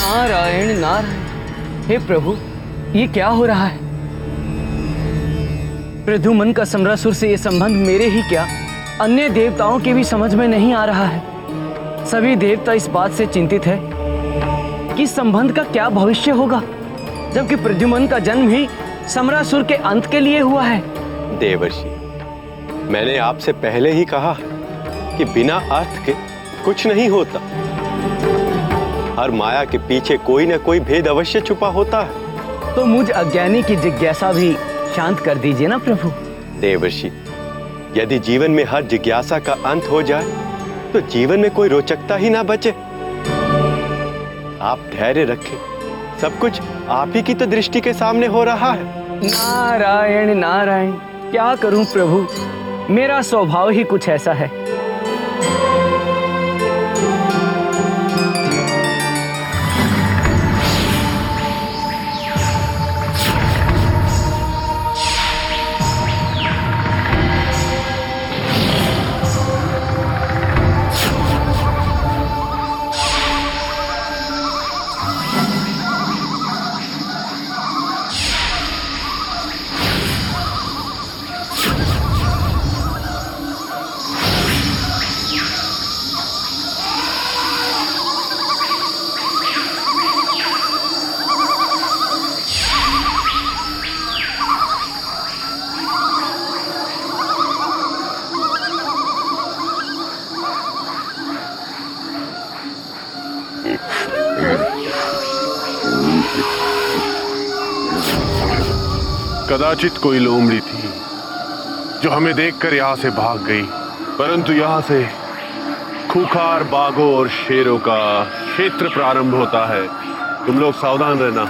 नारायण नारायण। हे प्रभु, ये क्या हो रहा है? प्रद्युम्न का समरासुर से ये संबंध मेरे ही क्या, अन्य देवताओं के भी समझ में नहीं आ रहा है। सभी देवता इस बात से चिंतित है कि संबंध का क्या भविष्य होगा, जबकि प्रद्युम्न का जन्म ही समरासुर के अंत के लिए हुआ है। देवर्षि, मैंने आपसे पहले ही कहा कि बिना अर्थ के कुछ नहीं होता। हर माया के पीछे कोई न कोई भेद अवश्य छुपा होता है। तो मुझ अज्ञानी की जिज्ञासा भी शांत कर दीजिए ना प्रभु। देवर्षि, यदि जीवन में हर जिज्ञासा का अंत हो जाए तो जीवन में कोई रोचकता ही ना बचे। आप धैर्य रखें, सब कुछ आप ही की तो दृष्टि के सामने हो रहा है। नारायण नारायण, क्या करूं प्रभु, मेरा स्वभाव ही कुछ ऐसा है। कदाचित कोई लोमड़ी थी जो हमें देखकर यहाँ से भाग गई, परंतु यहाँ से खूंखार बाघों और शेरों का क्षेत्र प्रारंभ होता है। तुम लोग सावधान रहना।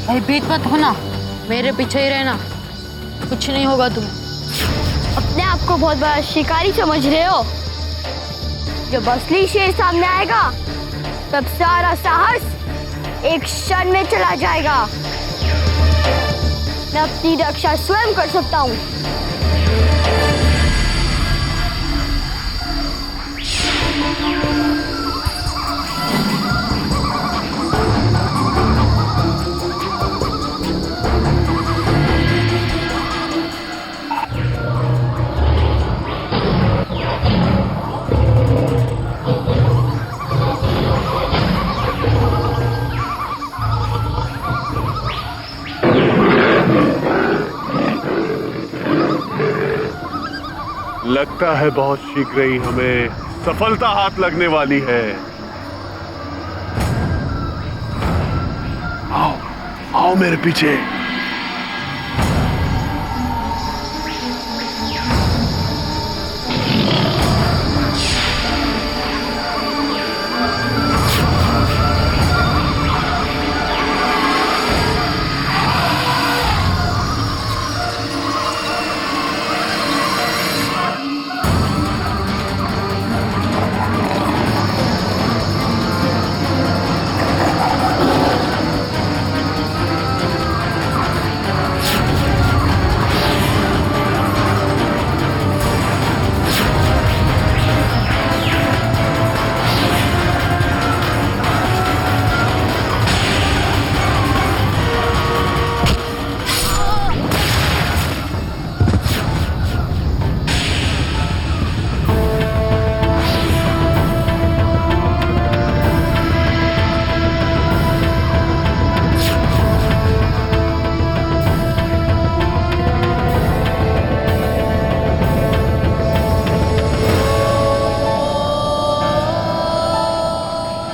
भयभीत मत होना, मेरे पीछे ही रहना, कुछ नहीं होगा तुम्हें। अपने आप को बहुत बड़ा शिकारी समझ रहे हो? जब असली शेर सामने आएगा तब सारा साहस एक क्षण में चला जाएगा। मैं अपनी रक्षा स्वयं कर सकता हूँ। लगता है बहुत शीघ्र ही हमें सफलता हाथ लगने वाली है। आओ, आओ मेरे पीछे।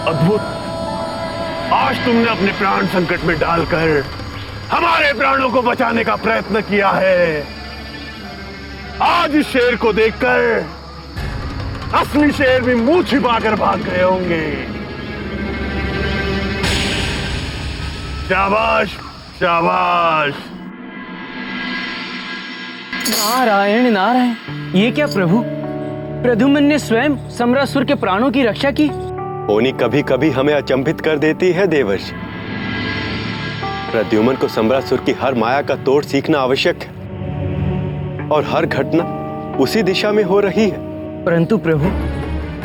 अद्भुत, आज तुमने अपने प्राण संकट में डालकर हमारे प्राणों को बचाने का प्रयत्न किया है। आज इस शेर को देखकर असली शेर भी मुंह छिपाकर भाग गए होंगे। शाबाश शाबाश। नारायण नारायण, ये क्या प्रभु, प्रद्युम्न ने स्वयं समरासुर के प्राणों की रक्षा की। होनी कभी कभी हमें अचंभित कर देती है देवर्षि। प्रद्युम्न को समरासुर की हर माया का तोड़ सीखना आवश्यक है। और हर घटना उसी दिशा में हो रही है। परंतु प्रभु,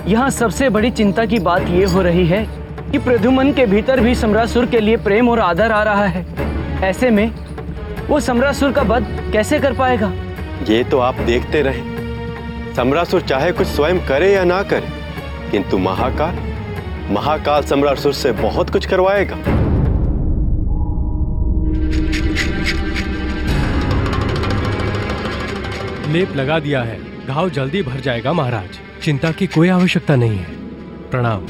यहाँ सबसे बड़ी चिंता की बात ये हो रही है कि प्रद्युम्न के भीतर भी सम्रासुर के लिए प्रेम और आदर आ रहा है। ऐसे में वो सम्रासुर का वध कैसे कर पाएगा? ये तो आप देखते रहे, सम्रासुर चाहे कुछ स्वयं करे या ना करे, किंतु महाकाल सम्रासुर से बहुत कुछ करवाएगा। लेप लगा दिया है, घाव जल्दी भर जाएगा महाराज। चिंता की कोई आवश्यकता नहीं है। प्रणाम।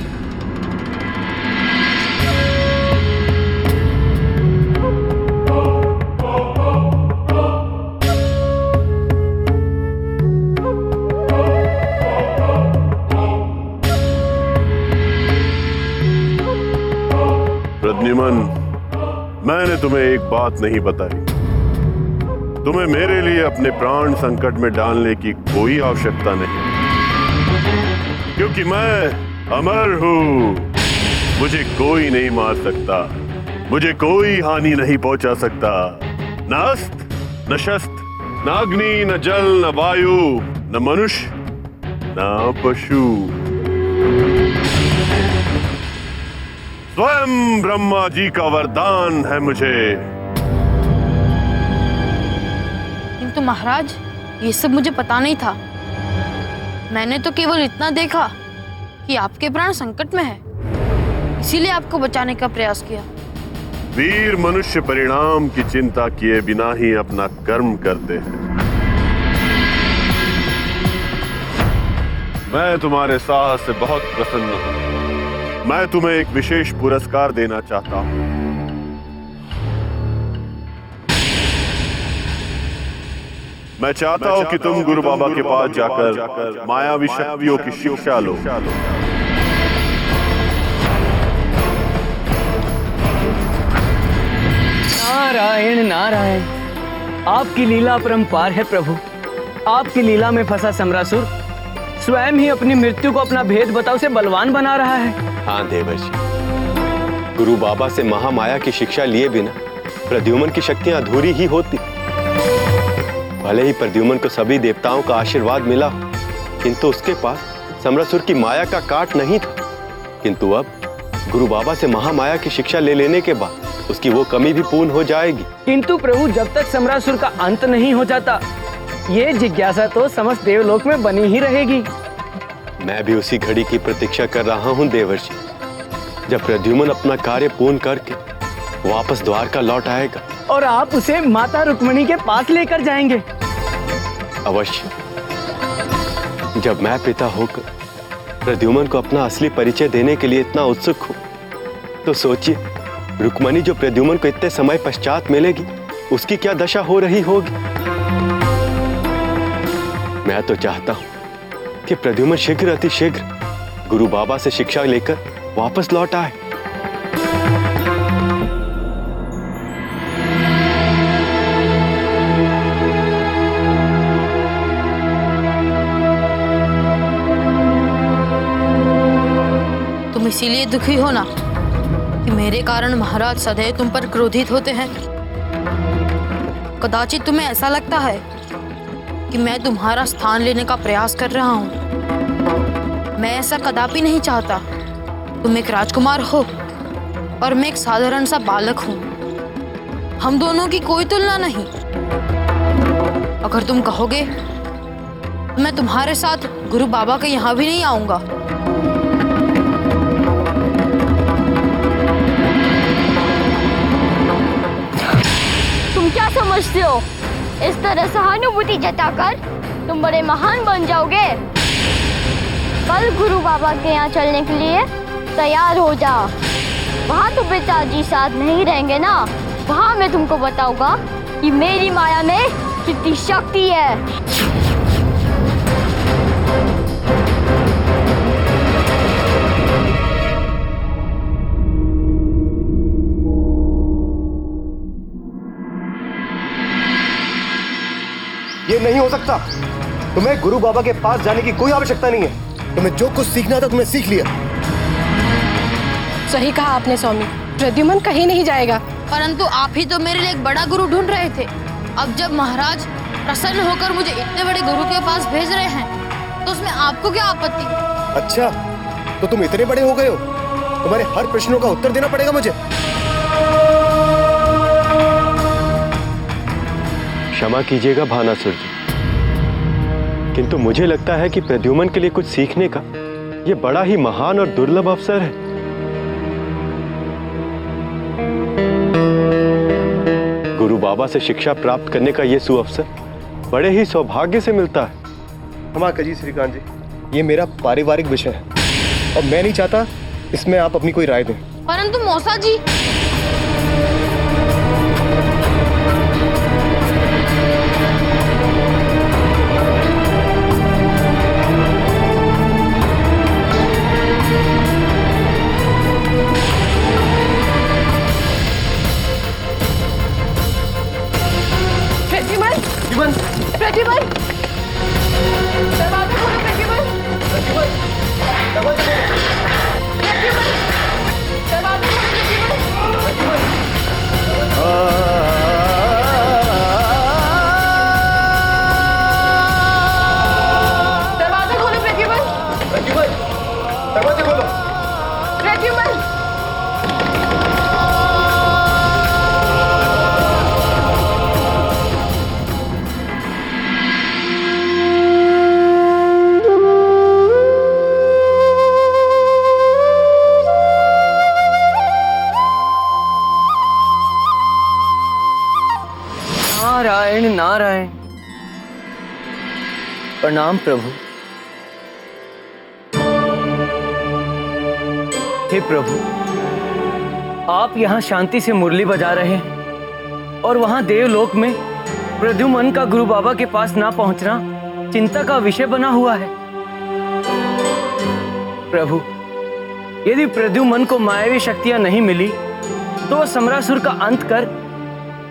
प्रद्युम्न, मैंने तुम्हें एक बात नहीं बताई। तुम्हें मेरे लिए अपने प्राण संकट में डालने की कोई आवश्यकता नहीं, क्योंकि मैं अमर हूं। मुझे कोई नहीं मार सकता, मुझे कोई हानि नहीं पहुंचा सकता। न अस्त्र, न शस्त्र, न अग्नि, न जल, न वायु, न मनुष्य, न पशु। स्वयं ब्रह्मा जी का वरदान है मुझे। किंतु महाराज, ये सब मुझे पता नहीं था। मैंने तो केवल इतना देखा कि आपके प्राण संकट में है, इसीलिए आपको बचाने का प्रयास किया। वीर मनुष्य परिणाम की चिंता किए बिना ही अपना कर्म करते हैं। मैं तुम्हारे साहस से बहुत प्रसन्न हूं। मैं तुम्हें एक विशेष पुरस्कार देना चाहता हूं। मैं चाहता हूं कि तुम गुरु बाबा के पास जाकर मायावी शक्तियों की शिक्षा लो। नारायण नारायण, आपकी लीला अपरंपार है प्रभु। आपकी लीला में फंसा सम्रासुर स्वयं ही अपनी मृत्यु को अपना भेद बताओ से बलवान बना रहा है। हाँ देवर्षि, गुरु बाबा से महामाया की शिक्षा लिए बिना प्रद्युम्न की शक्तियां अधूरी ही होती। भले ही प्रद्युम्न को सभी देवताओं का आशीर्वाद मिला, किंतु उसके पास सम्रासुर की माया का काट नहीं था। किंतु अब गुरु बाबा से महामाया की शिक्षा ले लेने के बाद उसकी वो कमी भी पूर्ण हो जाएगी। किंतु प्रभु, जब तक सम्रासुर का अंत नहीं हो जाता, ये जिज्ञासा तो समस्त देवलोक में बनी ही रहेगी। मैं भी उसी घड़ी की प्रतीक्षा कर रहा हूँ देवर्षि, जब प्रद्युम्न अपना कार्य पूर्ण करके वापस द्वारका लौट आएगा और आप उसे माता रुक्मिणी के पास लेकर जाएंगे। अवश्य। जब मैं पिता होकर प्रद्युम्न को अपना असली परिचय देने के लिए इतना उत्सुक हूं, तो सोचिए रुक्मिणी जो प्रद्युम्न को इतने समय पश्चात मिलेगी, उसकी क्या दशा हो रही होगी। मैं तो चाहता हूं कि प्रद्युम्न शीघ्र अतिशीघ्र गुरु बाबा से शिक्षा लेकर वापस लौट आए। तुम इसीलिए दुखी हो ना कि मेरे कारण महाराज सदैव तुम पर क्रोधित होते हैं। कदाचित तुम्हें ऐसा लगता है कि मैं तुम्हारा स्थान लेने का प्रयास कर रहा हूं। मैं ऐसा कदापि नहीं चाहता। तुम एक राजकुमार हो और मैं एक साधारण सा बालक हूं। हम दोनों की कोई तुलना नहीं। अगर तुम कहोगे तो मैं तुम्हारे साथ गुरु बाबा के यहाँ भी नहीं आऊंगा। तुम क्या समझते हो? इस तरह सहानुभूति जताकर तुम बड़े महान बन जाओगे। कल गुरु बाबा के यहाँ चलने के लिए तैयार हो जा। वहाँ तो पिताजी साथ नहीं रहेंगे ना। वहाँ मैं तुमको बताऊंगा कि मेरी माया में कितनी शक्ति है। ये नहीं हो सकता। तुम्हें गुरु बाबा के पास जाने की कोई आवश्यकता नहीं है। तुम्हें जो कुछ सीखना था तुमने सीख लिया। सही कहा आपने स्वामी, प्रद्युम्न कहीं नहीं जाएगा। परंतु आप ही तो मेरे लिए एक बड़ा गुरु ढूंढ रहे थे। अब जब महाराज प्रसन्न होकर मुझे इतने बड़े गुरु के पास भेज रहे हैं तो उसमें आपको क्या आपत्ति? अच्छा, तो तुम इतने बड़े हो गए हो, तुम्हारे हर प्रश्नों का उत्तर देना पड़ेगा मुझे? क्षमा कीजिएगा भानासुर जी, किंतु मुझे लगता है कि प्रद्युम्न के लिए कुछ सीखने का यह बड़ा ही महान और दुर्लभ अवसर है। गुरु बाबा से शिक्षा प्राप्त करने का यह सुअवसर बड़े ही सौभाग्य से मिलता है। क्षमा कीजिए श्रीकांत जी, ये मेरा पारिवारिक विषय है और मैं नहीं चाहता इसमें आप अपनी कोई राय दें। परंतु मौसा जी, प्रतिबल, दरवाजा खोलो प्रतिबल। दरवाजा खोलो प्रतिबल। नारायण नारायण। प्रणाम प्रभु। हे प्रभु, आप यहाँ शांति से मुरली बजा रहे हैं और वहाँ देवलोक में प्रद्युम्न का गुरु बाबा के पास ना पहुँचना चिंता का विषय बना हुआ है। प्रभु, यदि प्रद्युम्न को मायावी शक्तियां नहीं मिली तो वह समरासुर का अंत कर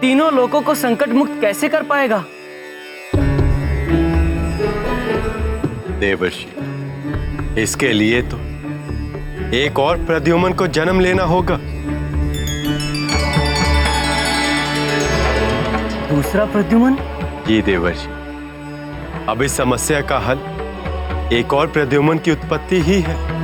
तीनों लोगों को संकट मुक्त कैसे कर पाएगा? देवर्षि, इसके लिए तो एक और प्रद्युम्न को जन्म लेना होगा। दूसरा प्रद्युम्न? जी देवर्षि, अब इस समस्या का हल एक और प्रद्युम्न की उत्पत्ति ही है।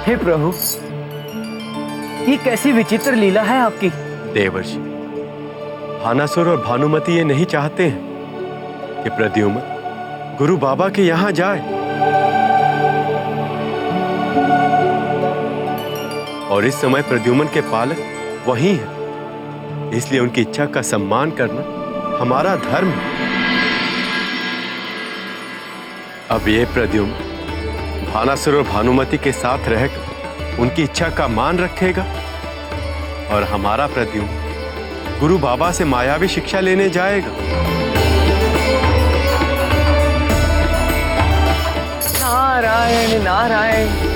हे प्रभु, ये कैसी विचित्र लीला है आपकी। देवर्षि, भानासुर और भानुमति ये नहीं चाहते हैं कि प्रद्युम्न गुरु बाबा के यहां जाए, और इस समय प्रद्युम्न के पालक वही हैं, इसलिए उनकी इच्छा का सम्मान करना हमारा धर्म है। अब ये प्रद्युम्न भानासुर और भानुमति के साथ रहकर उनकी इच्छा का मान रखेगा और हमारा प्रद्युम्न गुरु बाबा से मायावी शिक्षा लेने जाएगा। नारायण नारायण।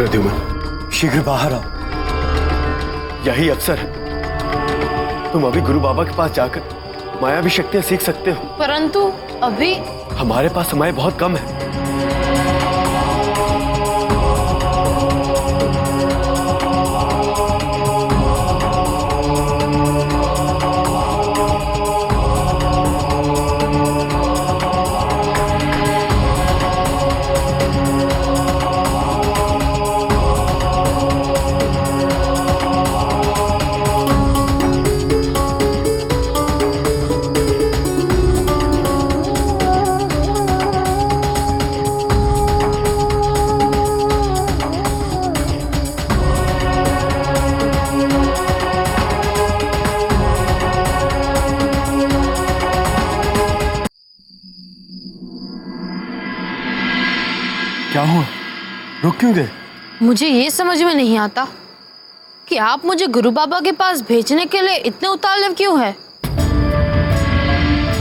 प्रद्युम्न, शीघ्र बाहर आओ। यही अवसर है। तुम अभी गुरु बाबा के पास जाकर मायावी शक्तियां सीख सकते हो। परंतु अभी हमारे पास समय बहुत कम है। क्या हुआ? रुक क्यों गए? मुझे ये समझ में नहीं आता कि आप मुझे गुरु बाबा के पास भेजने के लिए इतने उतावले क्यों हैं?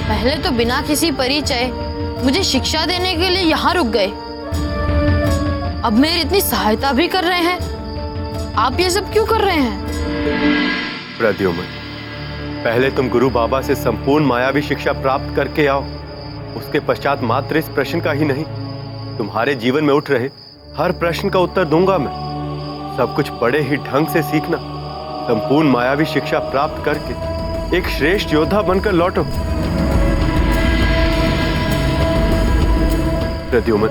पहले तो बिना किसी परिचय मुझे शिक्षा देने के लिए यहाँ रुक गए, अब मेरी इतनी सहायता भी कर रहे हैं। आप ये सब क्यों कर रहे हैं? प्रद्युम्न, पहले तुम गुरु बाबा से संपूर्ण मायावी शिक्षा प्राप्त करके आओ। उसके पश्चात मात्र इस प्रश्न का ही नहीं, तुम्हारे जीवन में उठ रहे हर प्रश्न का उत्तर दूंगा मैं। सब कुछ बड़े ही ढंग से सीखना। संपूर्ण मायावी शिक्षा प्राप्त करके एक श्रेष्ठ योद्धा बनकर लौटो। प्रद्युम्न,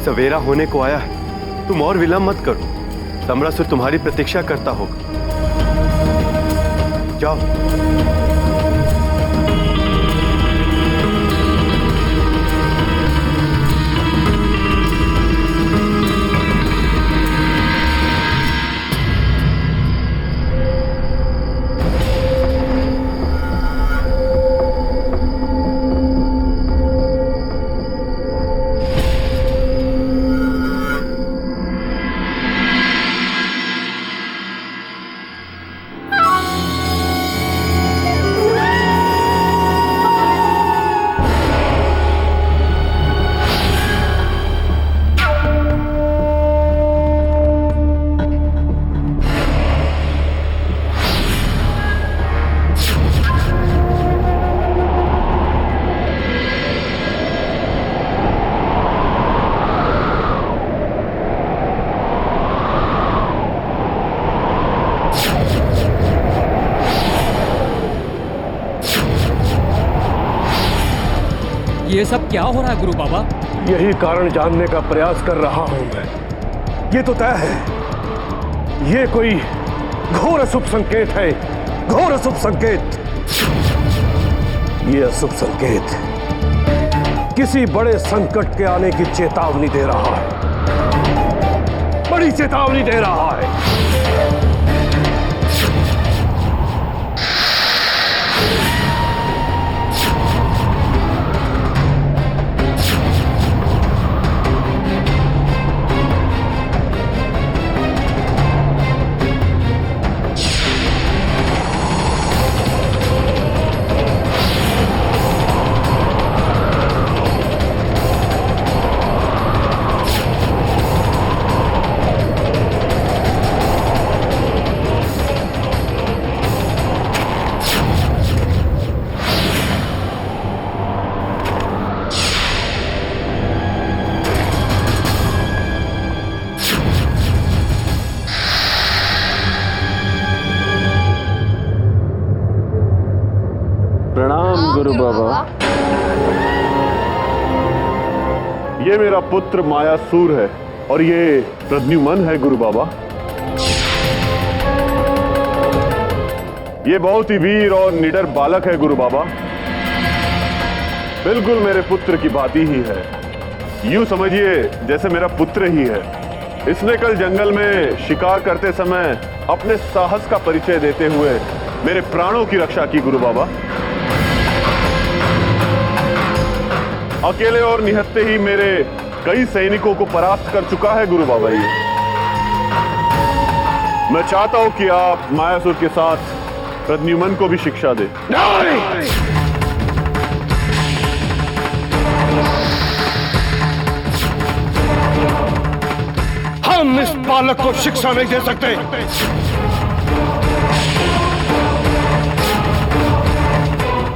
सवेरा होने को आया है, तुम और विलंब मत करो। सम्रासुर तुम्हारी प्रतीक्षा करता होगा। जाओ। ये सब क्या हो रहा है गुरु बाबा? यही कारण जानने का प्रयास कर रहा हूं मैं। ये तो तय है, ये कोई घोर अशुभ संकेत है, घोर अशुभ संकेत। ये अशुभ संकेत किसी बड़े संकट के आने की चेतावनी दे रहा है, बड़ी चेतावनी दे रहा है। प्रणाम गुरु बाबा। ये मेरा पुत्र मायासूर है और ये प्रद्युम्न है गुरु बाबा। ये बहुत ही वीर और निडर बालक है गुरु बाबा, बिल्कुल मेरे पुत्र की भांति ही है। यूं समझिए जैसे मेरा पुत्र ही है। इसने कल जंगल में शिकार करते समय अपने साहस का परिचय देते हुए मेरे प्राणों की रक्षा की गुरु बाबा। अकेले और निहत्ते ही मेरे कई सैनिकों को परास्त कर चुका है गुरु बाबा। ये मैं चाहता हूं कि आप मायासुर के साथ प्रद्युम्न को भी शिक्षा दे। हम तुम इस बालक को शिक्षा नहीं दे सकते।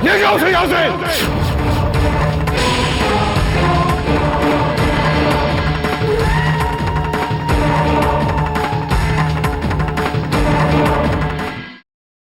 ले जाओ उसे यहां से।